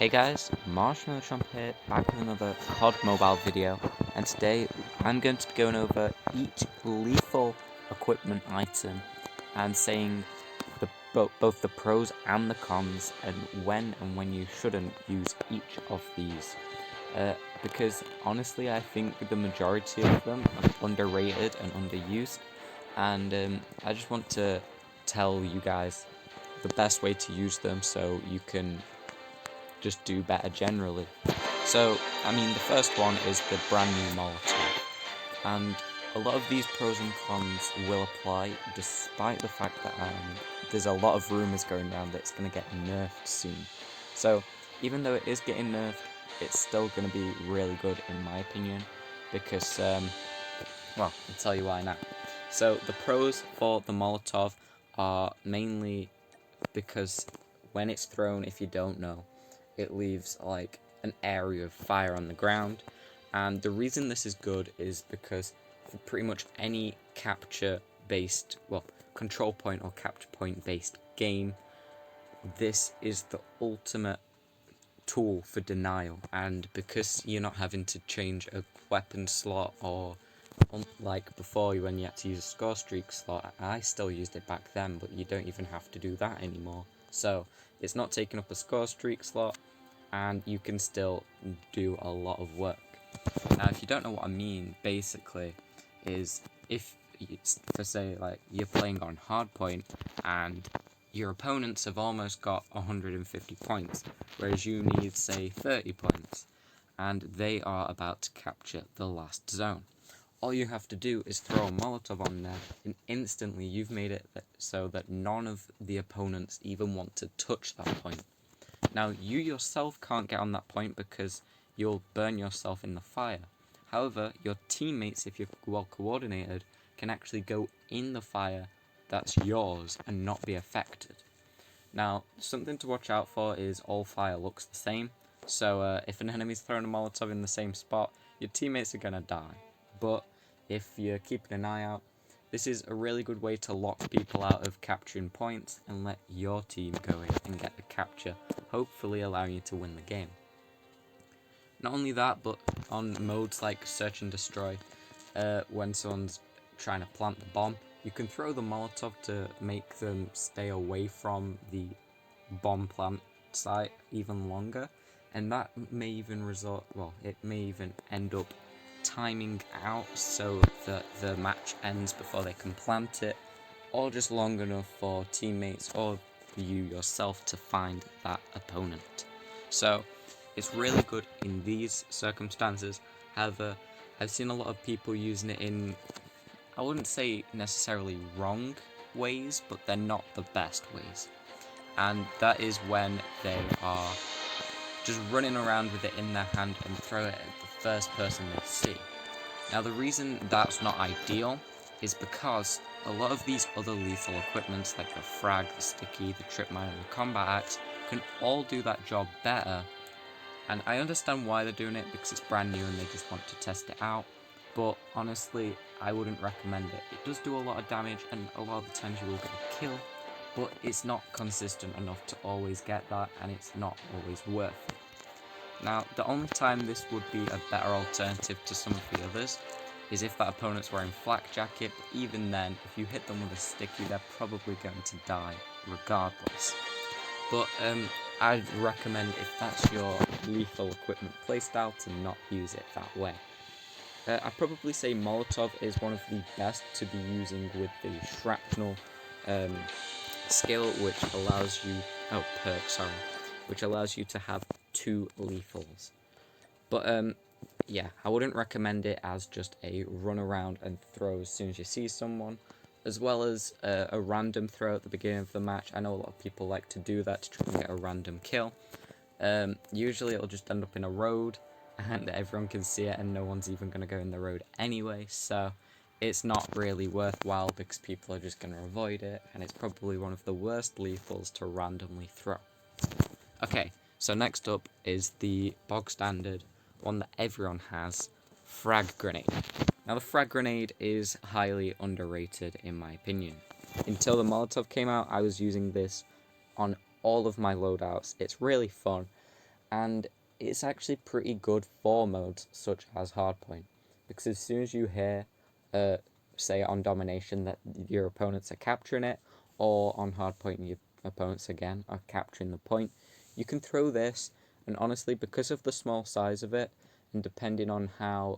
Hey guys, Marshmallow Trump here, back with another CoD mobile video, and today I'm going to be going over each lethal equipment item and saying both the pros and the cons, and when you shouldn't use each of these. Because honestly, I think the majority of them are underrated and underused, and I just want to tell you guys the best way to use them so you can just do better generally. So, the first one is the brand new Molotov, and a lot of these pros and cons will apply despite the fact that there's a lot of rumours going around that it's going to get nerfed soon. So, even though it is getting nerfed, it's still going to be really good in my opinion, because, I'll tell you why now. So, the pros for the Molotov are mainly because when it's thrown, if you don't know, it leaves like an area of fire on the ground, and the reason this is good is because for pretty much any control point or capture point based game, this is the ultimate tool for denial. And because you're not having to change a weapon slot, or like before when you had to use a score streak slot, I still used it back then, but you don't even have to do that anymore. So it's not taking up a score streak slot, and you can still do a lot of work. Now, if you don't know what I mean, basically, is if, for say, like, you're playing on hardpoint, and your opponents have almost got 150 points, whereas you need, say, 30 points, and they are about to capture the last zone. All you have to do is throw a Molotov on there, and instantly you've made it so that none of the opponents even want to touch that point. Now, you yourself can't get on that point because you'll burn yourself in the fire. However, your teammates, if you're well coordinated, can actually go in the fire that's yours and not be affected. Now, something to watch out for is all fire looks the same. So if an enemy's throwing a Molotov in the same spot, your teammates are going to die. But if you're keeping an eye out, this is a really good way to lock people out of capturing points and let your team go in and get the capture, hopefully allowing you to win the game. Not only that, but on modes like Search and Destroy, when someone's trying to plant the bomb, you can throw the Molotov to make them stay away from the bomb plant site even longer, and that may even it may even end up timing out so that the match ends before they can plant it, or just long enough for teammates or you yourself to find that opponent. So it's really good in these circumstances. However, I've seen a lot of people using it in, I wouldn't say necessarily wrong ways, but they're not the best ways. And that is when they are just running around with it in their hand and throw it at the first person they see. Now, the reason that's not ideal is because a lot of these other lethal equipments like the Frag, the Sticky, the Trip Mine, and the Combat Axe can all do that job better. And I understand why they're doing it, because it's brand new and they just want to test it out. But honestly, I wouldn't recommend it. It does do a lot of damage, and a lot of the times you will get a kill, but it's not consistent enough to always get that, and it's not always worth it. Now, the only time this would be a better alternative to some of the others is if that opponent's wearing flak jacket, but even then, if you hit them with a sticky, they're probably going to die regardless. But I'd recommend, if that's your lethal equipment playstyle, to not use it that way. I'd probably say Molotov is one of the best to be using with the shrapnel skill, which allows you, which allows you to have 2 lethals. But I wouldn't recommend it as just a run around and throw as soon as you see someone, as well as a random throw at the beginning of the match. I know a lot of people like to do that to try and get a random kill. Usually it'll just end up in a road, and everyone can see it, and no one's even going to go in the road anyway, so it's not really worthwhile because people are just going to avoid it, and it's probably one of the worst lethals to randomly throw. Okay, so next up is the bog standard one that everyone has, Frag Grenade. Now, the Frag Grenade is highly underrated in my opinion. Until the Molotov came out, I was using this on all of my loadouts. It's really fun, and it's actually pretty good for modes such as hardpoint, because as soon as you hear, say on domination, that your opponents are capturing it, or on hardpoint your opponents again are capturing the point, you can throw this, and honestly, because of the small size of it, and depending on how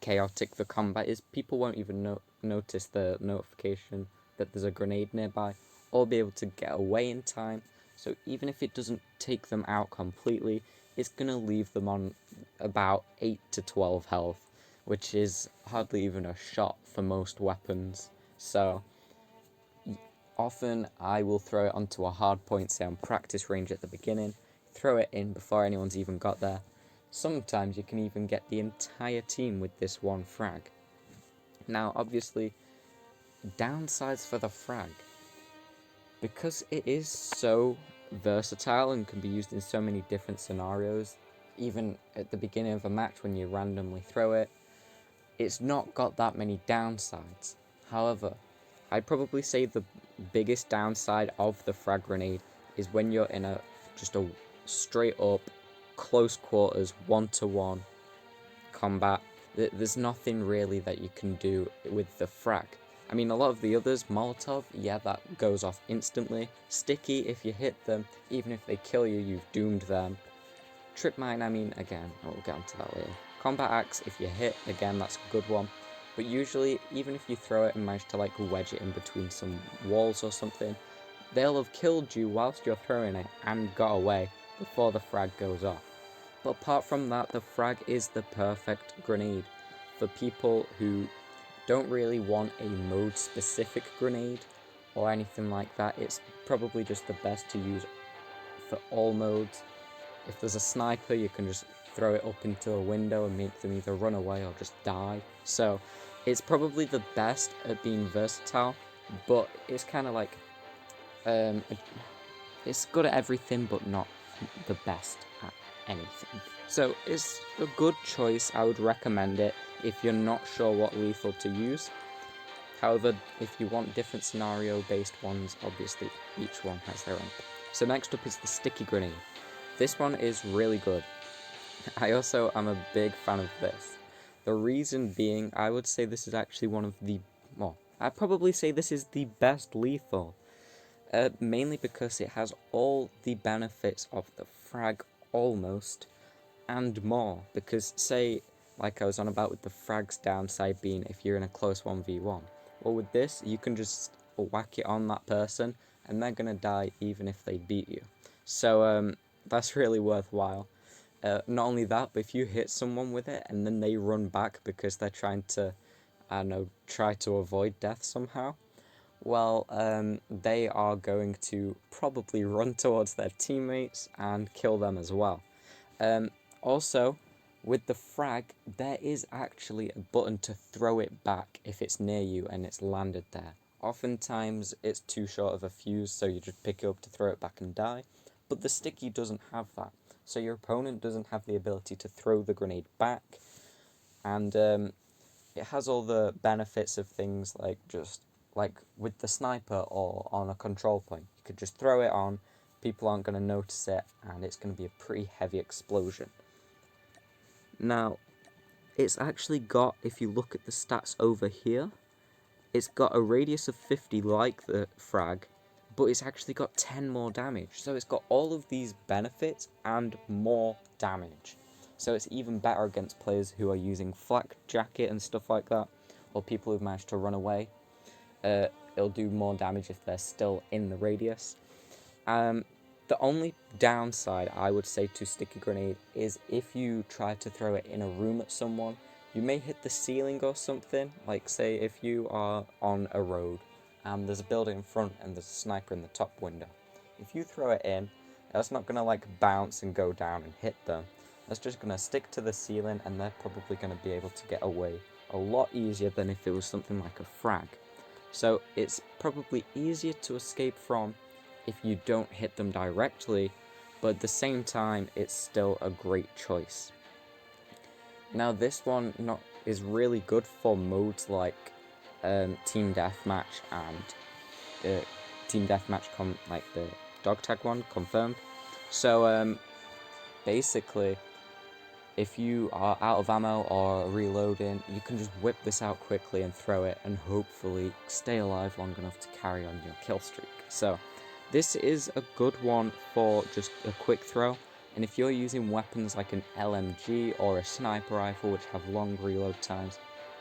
chaotic the combat is, people won't even notice the notification that there's a grenade nearby, or be able to get away in time. So even if it doesn't take them out completely, it's going to leave them on about 8 to 12 health, which is hardly even a shot for most weapons. So often I will throw it onto a hard point, say on practice range at the beginning, throw it in before anyone's even got there. Sometimes you can even get the entire team with this one frag. Now obviously, downsides for the frag. Because it is so versatile and can be used in so many different scenarios, even at the beginning of a match when you randomly throw it, it's not got that many downsides. However, I'd probably say the biggest downside of the frag grenade is when you're in just a straight up close quarters 1-to-1 combat. There's nothing really that you can do with the frag. I mean, a lot of the others, Molotov, yeah, that goes off instantly. Sticky, if you hit them, even if they kill you, you've doomed them. Trip mine, I mean, again, we'll get onto that later. Combat axe, if you hit, again, that's a good one. But usually, even if you throw it and manage to like wedge it in between some walls or something, they'll have killed you whilst you're throwing it and got away before the frag goes off. But apart from that, the frag is the perfect grenade for people who don't really want a mode specific grenade or anything like that. It's probably just the best to use for all modes. If there's a sniper, you can just throw it up into a window and make them either run away or just die. So it's probably the best at being versatile, but it's kind of like it's good at everything but not the best at anything. So it's a good choice. I would recommend it if you're not sure what lethal to use. However, if you want different scenario based ones, obviously each one has their own. So next up is the sticky grenade. This one is really good. I also am a big fan of this. The reason being, I would say this is actually one of the, well, I'd probably say this is the best lethal. Mainly because it has all the benefits of the frag almost, and more. Because say, like I was on about with the frag's downside being if you're in a close 1v1. Well, with this, you can just whack it on that person and they're going to die even if they beat you. So that's really worthwhile. Not only that, but if you hit someone with it and then they run back because they're trying to, I don't know, try to avoid death somehow, well, they are going to probably run towards their teammates and kill them as well. Also, with the frag, there is actually a button to throw it back if it's near you and it's landed there. Oftentimes, it's too short of a fuse, so you just pick it up to throw it back and die. But the sticky doesn't have that, so your opponent doesn't have the ability to throw the grenade back. And it has all the benefits of things like just like with the sniper or on a control point. You could just throw it on, people aren't going to notice it, and it's going to be a pretty heavy explosion. Now, it's actually got, if you look at the stats over here, it's got a radius of 50 like the frag, but it's actually got 10 more damage. So it's got all of these benefits and more damage. So it's even better against players who are using flak jacket and stuff like that, or people who've managed to run away. It'll do more damage if they're still in the radius. The only downside I would say to sticky grenade is if you try to throw it in a room at someone, you may hit the ceiling or something. Like say if you are on a road and there's a building in front and there's a sniper in the top window. If you throw it in, that's not going to like bounce and go down and hit them. That's just going to stick to the ceiling and they're probably going to be able to get away a lot easier than if it was something like a frag. So it's probably easier to escape from if you don't hit them directly, but at the same time, it's still a great choice. Now this one is really good for modes like Team Deathmatch and Team Deathmatch like the dog tag one, confirmed. So basically, if you are out of ammo or reloading, you can just whip this out quickly and throw it and hopefully stay alive long enough to carry on your kill streak. So this is a good one for just a quick throw, and if you're using weapons like an LMG or a sniper rifle which have long reload times,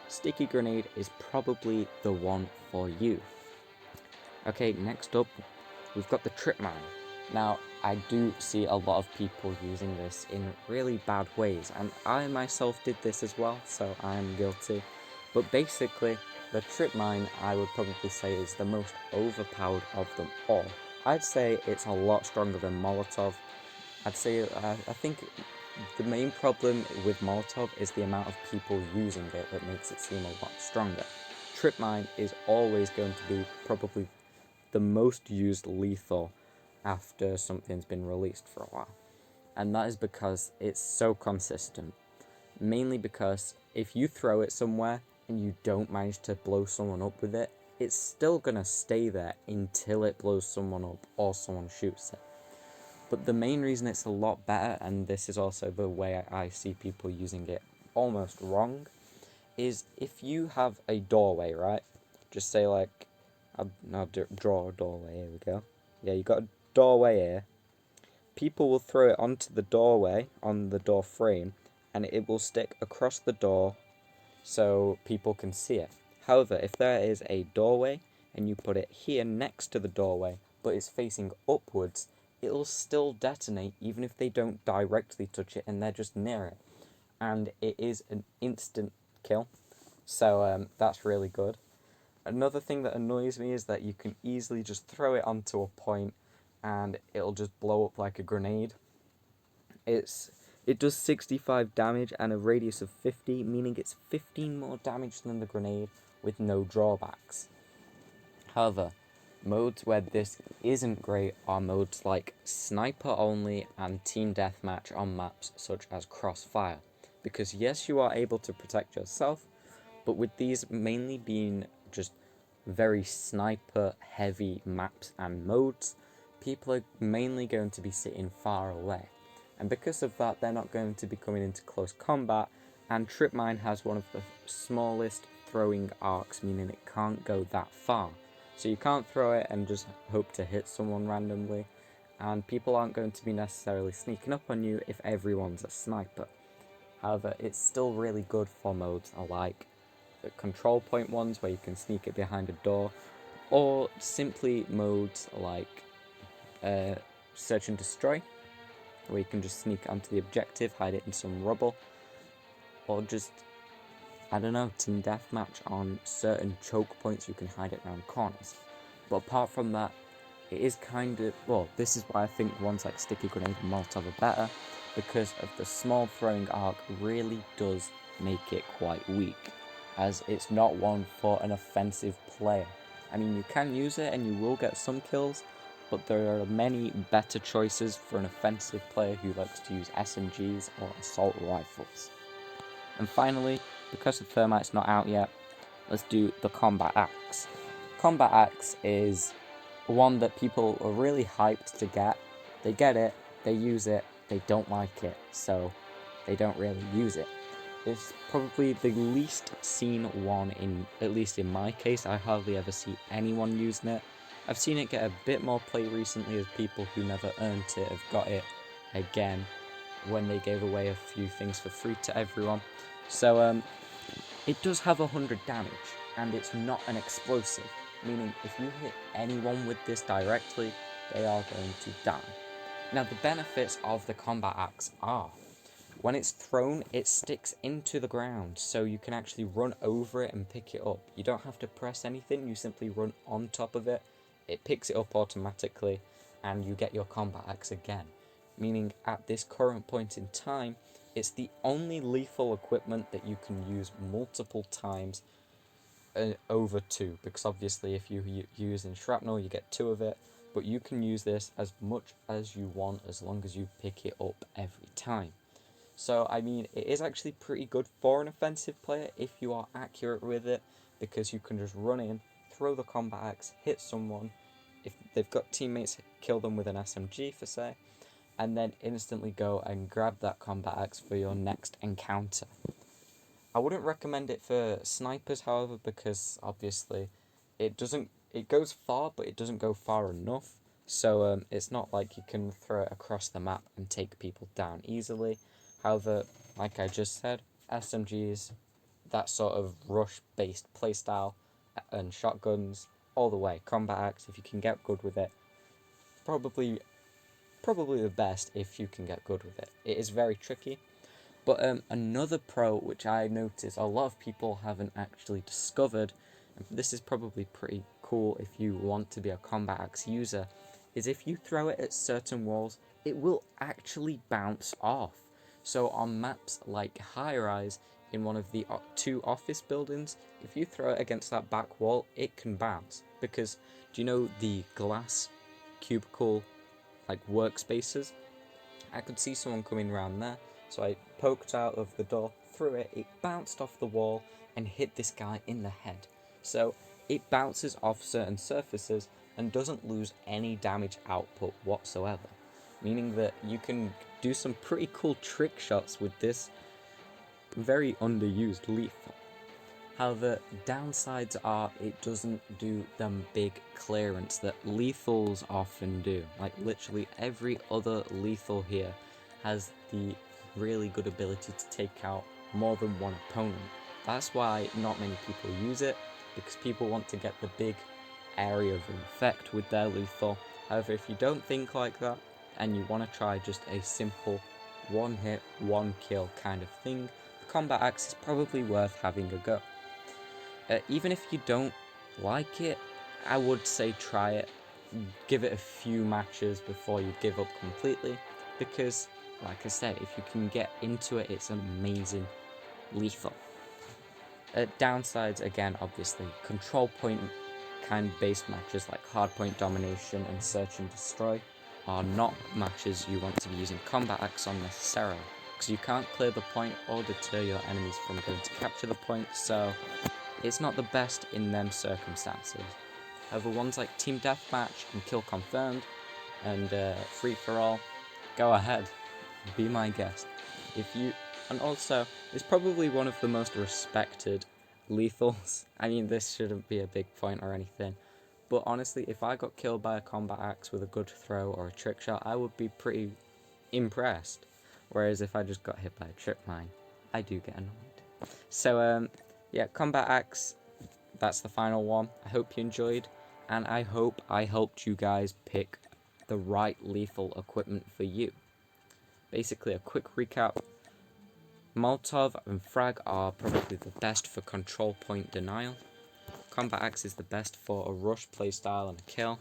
sticky grenade is probably the one for you. Okay, next up, we've got the trip mine. Now, I do see a lot of people using this in really bad ways, and I myself did this as well, so I am guilty. But basically, the trip mine, I would probably say, is the most overpowered of them all. I'd say it's a lot stronger than Molotov. I'd say, I think the main problem with Molotov is the amount of people using it that makes it seem a lot stronger. Trip mine is always going to be probably the most used lethal after something's been released for a while. And that is because it's so consistent. Mainly because if you throw it somewhere and you don't manage to blow someone up with it, it's still gonna stay there until it blows someone up or someone shoots it. But the main reason it's a lot better, and this is also the way I see people using it almost wrong, is if you have a doorway, right? Just say like, I'll draw a doorway, here we go. Yeah, you got a doorway here. People will throw it onto the doorway, on the door frame, and it will stick across the door so people can see it. However, if there is a doorway and you put it here next to the doorway, but it's facing upwards, it'll still detonate even if they don't directly touch it and they're just near it. And it is an instant kill, so that's really good. Another thing that annoys me is that you can easily just throw it onto a point and it'll just blow up like a grenade. It does 65 damage and a radius of 50, meaning it's 15 more damage than the grenade with no drawbacks. However, modes where this isn't great are modes like Sniper Only and Team Deathmatch on maps such as Crossfire. Because yes, you are able to protect yourself, but with these mainly being just very sniper heavy maps and modes, people are mainly going to be sitting far away. And because of that, they're not going to be coming into close combat, and Trip Mine has one of the smallest throwing arcs, meaning it can't go that far. So you can't throw it and just hope to hit someone randomly, and people aren't going to be necessarily sneaking up on you if everyone's a sniper. However, it's still really good for modes like the control point ones where you can sneak it behind a door, or simply modes like Search and Destroy, where you can just sneak onto the objective, hide it in some rubble, or just, I don't know, Team Deathmatch on certain choke points, you can hide it around corners. But apart from that, it is kind of, well, this is why I think ones like Sticky Grenade and Molotov are better, because of the small throwing arc really does make it quite weak, as it's not one for an offensive player. I mean, you can use it and you will get some kills, but there are many better choices for an offensive player who likes to use SMGs or assault rifles. And finally, because the Thermite's not out yet, let's do the Combat Axe. Combat Axe is one that people are really hyped to get. They get it, they use it, they don't like it, so they don't really use it. It's probably the least seen one, at least in my case. I hardly ever see anyone using it. I've seen it get a bit more play recently as people who never earned it have got it again when they gave away a few things for free to everyone. So it does have 100 damage, and it's not an explosive, meaning if you hit anyone with this directly, they are going to die. Now the benefits of the Combat Axe are, when it's thrown, it sticks into the ground, so you can actually run over it and pick it up. You don't have to press anything, you simply run on top of it, it picks it up automatically, and you get your Combat Axe again. Meaning, at this current point in time, it's the only lethal equipment that you can use multiple times over two, because obviously if you use in shrapnel, you get two of it, but you can use this as much as you want as long as you pick it up every time. So, I mean, it is actually pretty good for an offensive player if you are accurate with it, because you can just run in, throw the Combat Axe, hit someone. If they've got teammates, kill them with an SMG, for say. and then instantly go and grab that combat axe for your next encounter. I wouldn't recommend it for snipers, however, because obviously it goes far, but it doesn't go far enough. So it's not like you can throw it across the map and take people down easily. However, like I just said, SMGs, that sort of rush-based playstyle, and shotguns, all the way. Combat axe, if you can get good with it, probably the best if you can get good with it. It is very tricky. But another pro, which I notice a lot of people haven't actually discovered, and this is probably pretty cool if you want to be a combat axe user, is if you throw it at certain walls, it will actually bounce off. So on maps like High Rise, in one of the 2 office buildings, if you throw it against that back wall, it can bounce. Because, do you know the glass cubicle, like, workspaces? I could see someone coming around there, so I poked out of the door, threw it, it bounced off the wall and hit this guy in the head. So it bounces off certain surfaces and doesn't lose any damage output whatsoever, meaning that you can do some pretty cool trick shots with this very underused lethal. How the downsides are, it doesn't do them big clearance that lethals often do. Like literally every other lethal here has the really good ability to take out more than one opponent. That's why not many people use it, because people want to get the big area of effect with their lethal. However, if you don't think like that and you want to try just a simple one hit, one kill kind of thing, the combat axe is probably worth having a go. Even if you don't like it, I would say try it. Give it a few matches before you give up completely, because, like I said, if you can get into it, it's amazing lethal. Downsides, again, obviously, control point kind of based matches like hardpoint domination and search and destroy are not matches you want to be using combat axe on necessarily, because you can't clear the point or deter your enemies from going to capture the point, so it's not the best in them circumstances. However, ones like Team Deathmatch and Kill Confirmed and Free For All, go ahead, be my guest. And also, it's probably one of the most respected lethals. I mean, this shouldn't be a big point or anything, but honestly, if I got killed by a combat axe with a good throw or a trick shot, I would be pretty impressed. Whereas if I just got hit by a trip mine, I do get annoyed. So, yeah, combat axe, that's the final one. I hope you enjoyed, and I hope I helped you guys pick the right lethal equipment for you. Basically, a quick recap. Molotov and Frag are probably the best for control point denial. Combat axe is the best for a rush playstyle and a kill.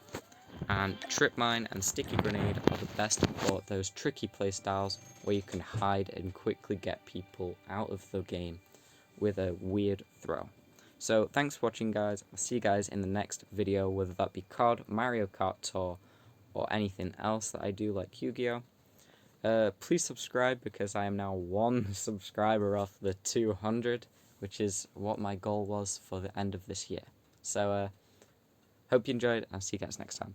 And trip mine and sticky grenade are the best for those tricky playstyles where you can hide and quickly get people out of the game with a weird throw. So thanks for watching, guys. I'll see you guys in the next video, whether that be CoD, Mario Kart Tour, or anything else that I do like Yu-Gi-Oh! Please subscribe, because I am now 1 subscriber off the 200, which is what my goal was for the end of this year. So hope you enjoyed, and I'll see you guys next time.